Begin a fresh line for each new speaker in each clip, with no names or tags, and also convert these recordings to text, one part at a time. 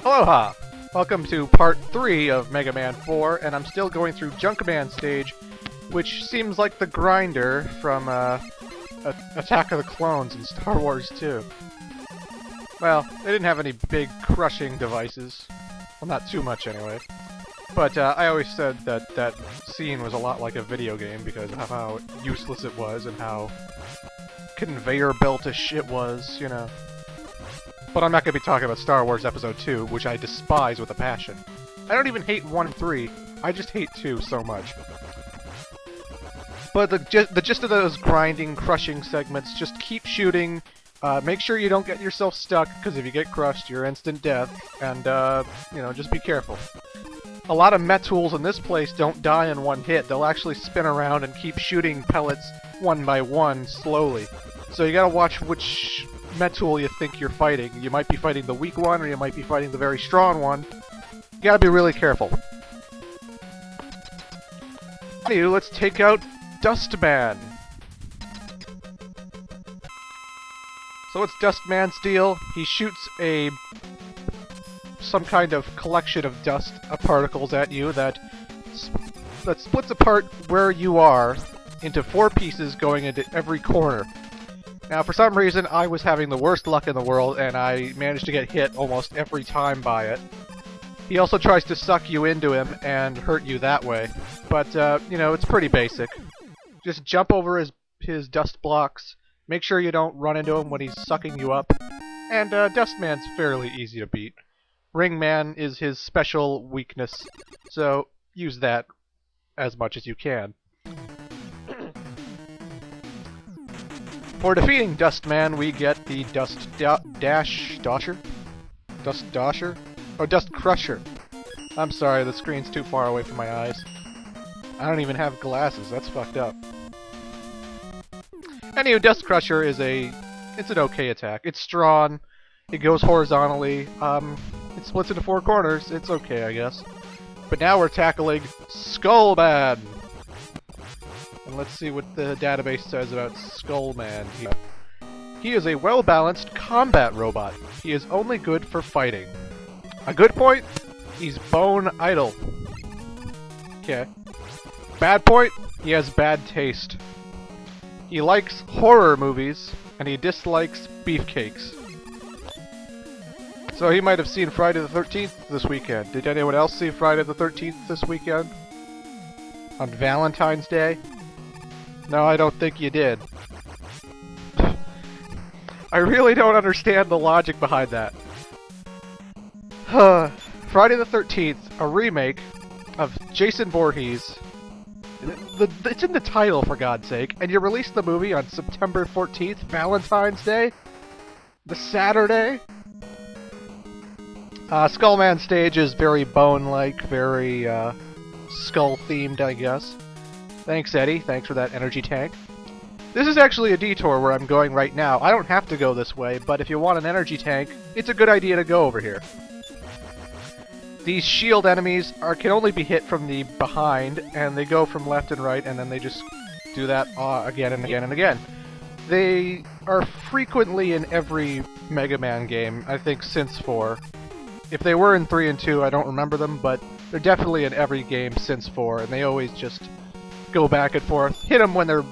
Aloha! Welcome to part 3 of Mega Man 4, and I'm still going through Junkman stage, which seems like the grinder from Attack of the Clones in Star Wars 2. Well, they didn't have any big crushing devices. Well, not too much anyway. But I always said that that scene was a lot like a video game because of how useless it was and how conveyor belt-ish it was, you know. But I'm not going to be talking about Star Wars Episode 2, which I despise with a passion. I don't even hate 1 and 3, I just hate 2 so much. But the gist of those grinding, crushing segments, just keep shooting, make sure you don't get yourself stuck, because if you get crushed, you're instant death, and, you know, just be careful. A lot of Metools in this place don't die in one hit, they'll actually spin around and keep shooting pellets one by one, slowly. So you gotta watch which Metool you think you're fighting. You might be fighting the weak one, or you might be fighting the very strong one. You gotta be really careful. Anyway, let's take out Dustman. So what's Dustman's deal? He shoots some kind of collection of dust particles at you that splits apart where you are into 4 pieces going into every corner. Now, for some reason, I was having the worst luck in the world, and I managed to get hit almost every time by it. He also tries to suck you into him and hurt you that way. But, you know, it's pretty basic. Just jump over his dust blocks, make sure you don't run into him when he's sucking you up, and Dustman's fairly easy to beat. Ringman is his special weakness, so use that as much as you can. For defeating Dustman, we get the Dust Crusher. I'm sorry, the screen's too far away from my eyes. I don't even have glasses, that's fucked up. Anyway, Dust Crusher is it's an okay attack. It's strong, it goes horizontally, it splits into 4 corners, it's okay, I guess. But now we're tackling Skullman! And let's see what the database says about Skullman here. He is a well-balanced combat robot. He is only good for fighting. A good point? He's bone idle. Okay. Bad point? He has bad taste. He likes horror movies, and he dislikes beefcakes. So he might have seen Friday the 13th this weekend. Did anyone else see Friday the 13th this weekend? On Valentine's Day? No, I don't think you did. I really don't understand the logic behind that. Friday the 13th, a remake of Jason Voorhees. It's in the title, for God's sake, and you released the movie on September 14th, Valentine's Day? The Saturday? Skullman stage is very bone-like, very, skull-themed, I guess. Thanks, Eddie. Thanks for that energy tank. This is actually a detour where I'm going right now. I don't have to go this way, but if you want an energy tank, it's a good idea to go over here. These shield enemies can only be hit from the behind, and they go from left and right, and then they just do that again and again and again. They are frequently in every Mega Man game, I think since 4. If they were in 3 and 2, I don't remember them, but they're definitely in every game since 4, and they always just go back and forth, hit them when they're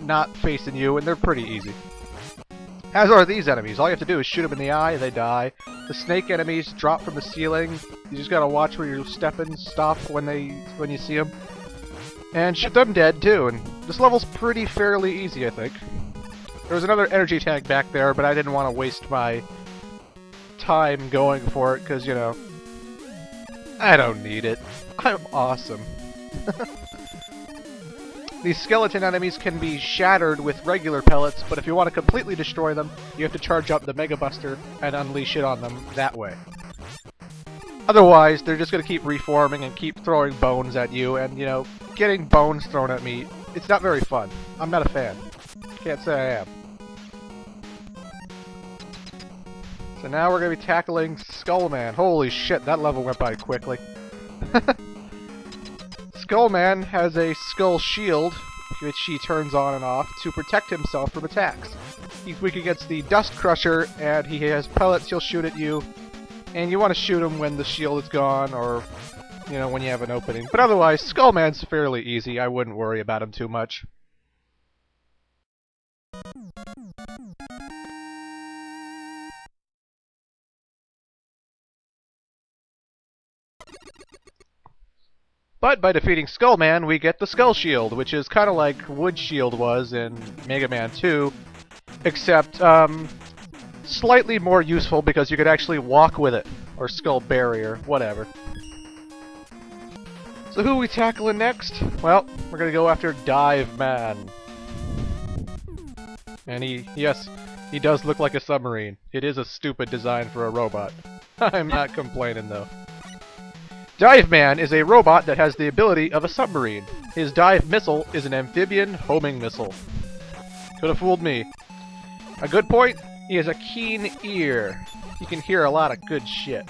not facing you, and they're pretty easy. As are these enemies. All you have to do is shoot them in the eye, they die. The snake enemies drop from the ceiling. You just gotta watch where you're stepping, stop when you see them, and shoot them dead too. And this level's fairly easy, I think. There was another energy tank back there, but I didn't want to waste my time going for it, because, you know, I don't need it. I'm awesome. These skeleton enemies can be shattered with regular pellets, but if you want to completely destroy them, you have to charge up the Mega Buster and unleash it on them that way. Otherwise, they're just going to keep reforming and keep throwing bones at you, and, you know, getting bones thrown at me, it's not very fun. I'm not a fan. Can't say I am. So now we're going to be tackling Skullman. Holy shit, that level went by quickly. Skullman has a skull shield, which he turns on and off to protect himself from attacks. He's weak against the Dust Crusher, and he has pellets he'll shoot at you. And you want to shoot him when the shield is gone, or, you know, when you have an opening. But otherwise, Skullman's fairly easy. I wouldn't worry about him too much. But by defeating Skullman, we get the Skull Shield, which is kind of like Wood Shield was in Mega Man 2, except slightly more useful because you could actually walk with it, or Skull Barrier, whatever. So who are we tackling next? Well, we're gonna go after Dive Man. And yes, he does look like a submarine. It is a stupid design for a robot. I'm not complaining though. Dive Man is a robot that has the ability of a submarine. His dive missile is an amphibian homing missile. Could have fooled me. A good point, he has a keen ear. He can hear a lot of good shit.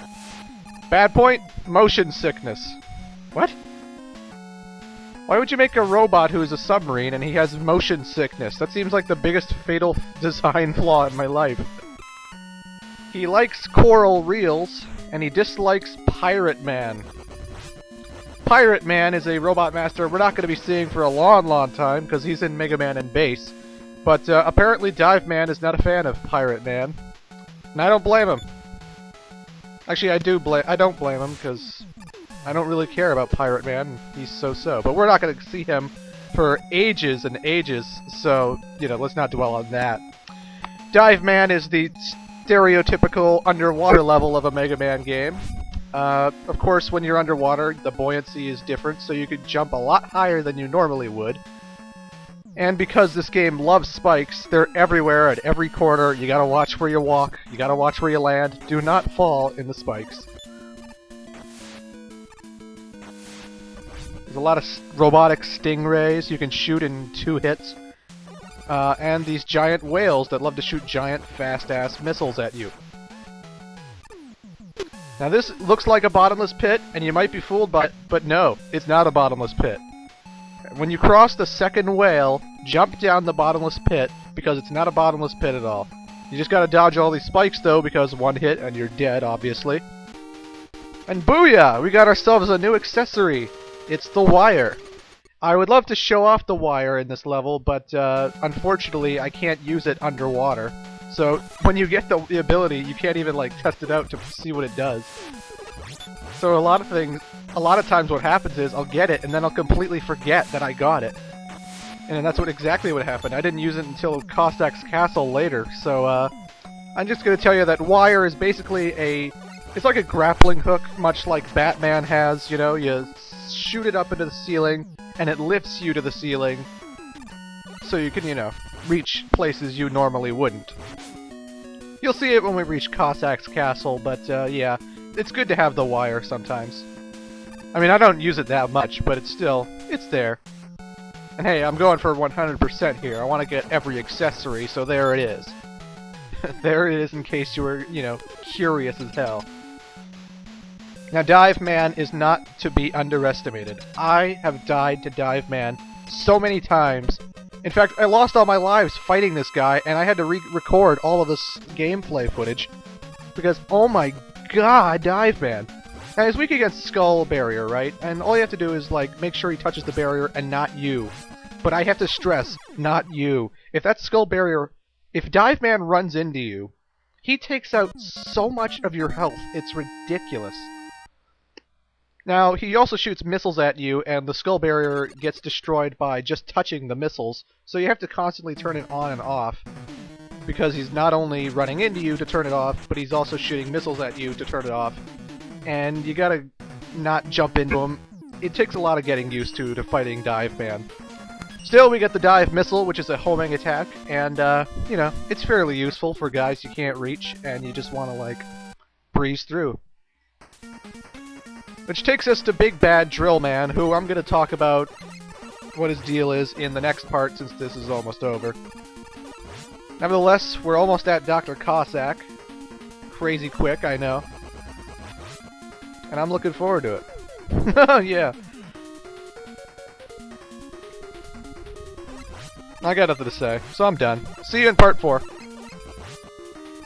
Bad point, motion sickness. What? Why would you make a robot who is a submarine and he has motion sickness? That seems like the biggest fatal design flaw in my life. He likes coral reels, and he dislikes Pirate Man. Pirate Man is a robot master we're not going to be seeing for a long, long time, because he's in Mega Man and Base. But apparently Dive Man is not a fan of Pirate Man. And I don't blame him. Actually, I don't blame him, because I don't really care about Pirate Man. He's so-so. But we're not going to see him for ages and ages, so, you know, let's not dwell on that. Dive Man is the stereotypical underwater level of a Mega Man game. Of course, when you're underwater, the buoyancy is different, so you could jump a lot higher than you normally would. And because this game loves spikes, they're everywhere at every corner. You gotta watch where you walk, you gotta watch where you land. Do not fall in the spikes. There's a lot of robotic stingrays you can shoot in 2 hits. And these giant whales that love to shoot giant, fast-ass missiles at you. Now this looks like a bottomless pit, and you might be fooled by it, but no, it's not a bottomless pit. When you cross the second whale, jump down the bottomless pit, because it's not a bottomless pit at all. You just gotta dodge all these spikes though, because one hit and you're dead, obviously. And booyah! We got ourselves a new accessory! It's the wire. I would love to show off the wire in this level, but unfortunately I can't use it underwater. So when you get the ability, you can't even like test it out to see what it does. So a lot of times what happens is I'll get it and then I'll completely forget that I got it. And that's exactly what happened. I didn't use it until Cossack's castle later. So I'm just going to tell you that wire is basically it's like a grappling hook, much like Batman has, you know, you shoot it up into the ceiling and it lifts you to the ceiling so you can, you know, reach places you normally wouldn't. You'll see it when we reach Cossack's castle, but yeah, it's good to have the wire sometimes. I mean, I don't use it that much, but it's there. And hey, I'm going for 100% here. I want to get every accessory, so there it is. There it is in case you were, you know, curious as hell. Now, Dive Man is not to be underestimated. I have died to Dive Man so many times. In fact, I lost all my lives fighting this guy, and I had to re-record all of this gameplay footage. Because, oh my god, Dive Man. Now, he's weak against Skull Barrier, right? And all you have to do is, like, make sure he touches the barrier and not you. But I have to stress, not you. If that Skull Barrier... If Dive Man runs into you, he takes out so much of your health, it's ridiculous. Now, he also shoots missiles at you, and the Skull Barrier gets destroyed by just touching the missiles, so you have to constantly turn it on and off, because he's not only running into you to turn it off, but he's also shooting missiles at you to turn it off, and you gotta not jump into him. It takes a lot of getting used to fighting Dive Man. Still, we get the Dive Missile, which is a homing attack, and, you know, it's fairly useful for guys you can't reach, and you just want to, like, breeze through. Which takes us to Big Bad Drill Man, who I'm going to talk about what his deal is in the next part, since this is almost over. Nevertheless, we're almost at Dr. Cossack. Crazy quick, I know. And I'm looking forward to it. Yeah. I got nothing to say, so I'm done. See you in part 4.